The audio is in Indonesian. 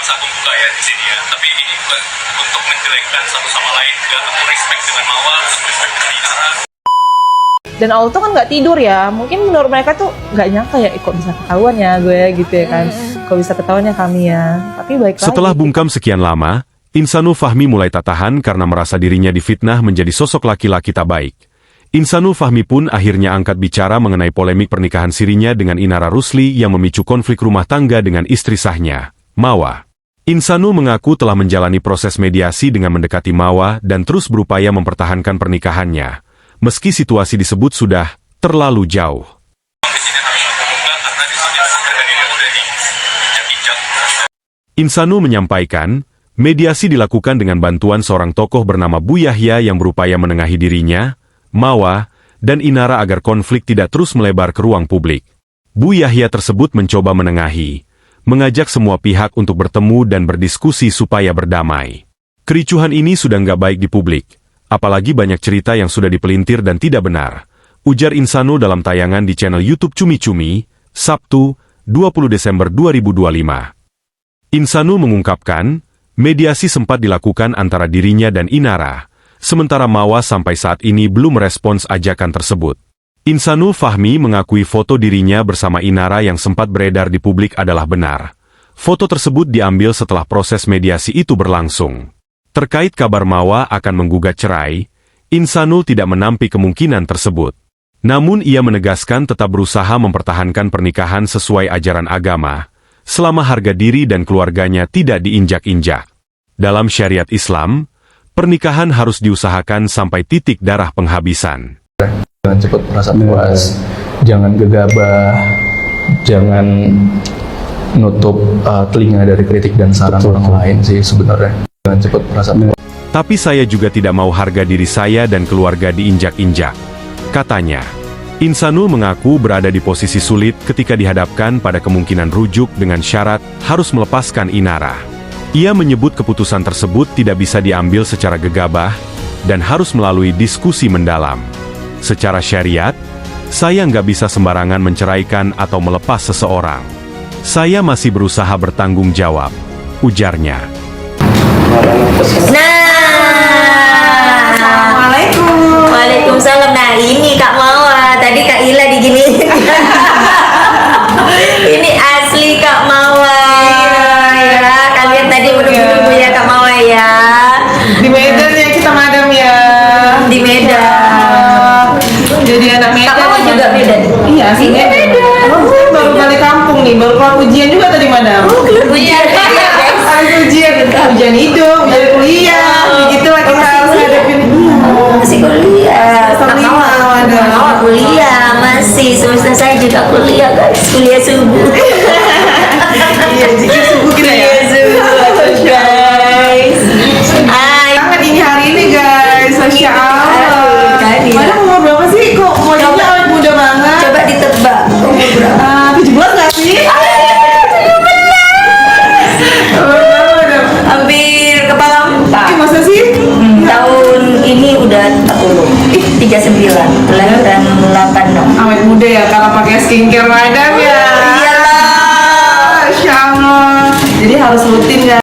terpaksa aku buka ya di sini ya. Tapi ini bukan untuk menjelekkan satu sama lain. Enggak, aku respect dengan Mawar, aku respect dengan Inara. Dan Allah tuh kan nggak tidur ya, mungkin menurut mereka tuh nggak nyangka ya, kok bisa ketahuan ya gue gitu ya kan, kok bisa ketahuannya kami ya, tapi baik lagi. Setelah bungkam sekian lama, Insanul Fahmi mulai tak tahan karena merasa dirinya difitnah menjadi sosok laki-laki tak baik. Insanul Fahmi pun akhirnya angkat bicara mengenai polemik pernikahan sirinya dengan Inara Rusli yang memicu konflik rumah tangga dengan istri sahnya, Mawa. Insanul mengaku telah menjalani proses mediasi dengan mendekati Mawa dan terus berupaya mempertahankan pernikahannya. Meski situasi disebut sudah terlalu jauh. Insanul menyampaikan, mediasi dilakukan dengan bantuan seorang tokoh bernama Bu Yahya yang berupaya menengahi dirinya, Mawa, dan Inara agar konflik tidak terus melebar ke ruang publik. Bu Yahya tersebut mencoba menengahi, mengajak semua pihak untuk bertemu dan berdiskusi supaya berdamai. Kericuhan ini sudah nggak baik di publik. Apalagi banyak cerita yang sudah dipelintir dan tidak benar, ujar Insanul dalam tayangan di channel YouTube Cumi Cumi, Sabtu, 20 Desember 2025. Insanul mengungkapkan, mediasi sempat dilakukan antara dirinya dan Inara, sementara Mawa sampai saat ini belum merespons ajakan tersebut. Insanul Fahmi mengakui foto dirinya bersama Inara yang sempat beredar di publik adalah benar. Foto tersebut diambil setelah proses mediasi itu berlangsung. Terkait kabar Mawa akan menggugat cerai, Insanul tidak menampik kemungkinan tersebut. Namun ia menegaskan tetap berusaha mempertahankan pernikahan sesuai ajaran agama, selama harga diri dan keluarganya tidak diinjak-injak. Dalam syariat Islam, pernikahan harus diusahakan sampai titik darah penghabisan. Jangan cepat merasa puas, jangan gegabah, jangan nutup telinga dari kritik dan saran orang lain sih sebenarnya. Jangan cepat merasa puas. Tapi saya juga tidak mau harga diri saya dan keluarga diinjak-injak, katanya. Insanul mengaku berada di posisi sulit ketika dihadapkan pada kemungkinan rujuk dengan syarat harus melepaskan Inara. Ia menyebut keputusan tersebut tidak bisa diambil secara gegabah dan harus melalui diskusi mendalam. Secara syariat, saya nggak bisa sembarangan menceraikan atau melepas seseorang. Saya masih berusaha bertanggung jawab, ujarnya. Assalamualaikum. Waalaikumsalam. Nah ini Kak Mawa, tadi Kak Ila diginiin. Ini asli Kak Mawa. Ya, kalian tadi menunggu ya Kak Mawa ya. Di Medan ya kita madam ya. Di Medan. Jadi anak Medan. Kak Mawa juga Medan. Iya sih Medan. Saya baru balik kampung nih, baru keluar ujian juga tadi madam. Ujian. Ujian hidup, ujian kuliah, begitu lah kita harus hadapin. Masih kuliah. Kak Mawa kuliah masih. Semester saya juga kuliah guys. Kuliah subuh. Iya, jika subuh kita ya. Guys. Sangat ini hari ini guys, Masya Allah. Madam umur berapa sih? Kok wajahnya awet muda banget? Coba ditebak umur berapa? 17 gak sih? Hampir kepala 4. Masa sih? Tahun ini udah 40. 39. Kelahiran 86. Awet muda ya, kalau pakai skincare madam ya. Iyalah. Masya Allah. Jadi harus rutin guys.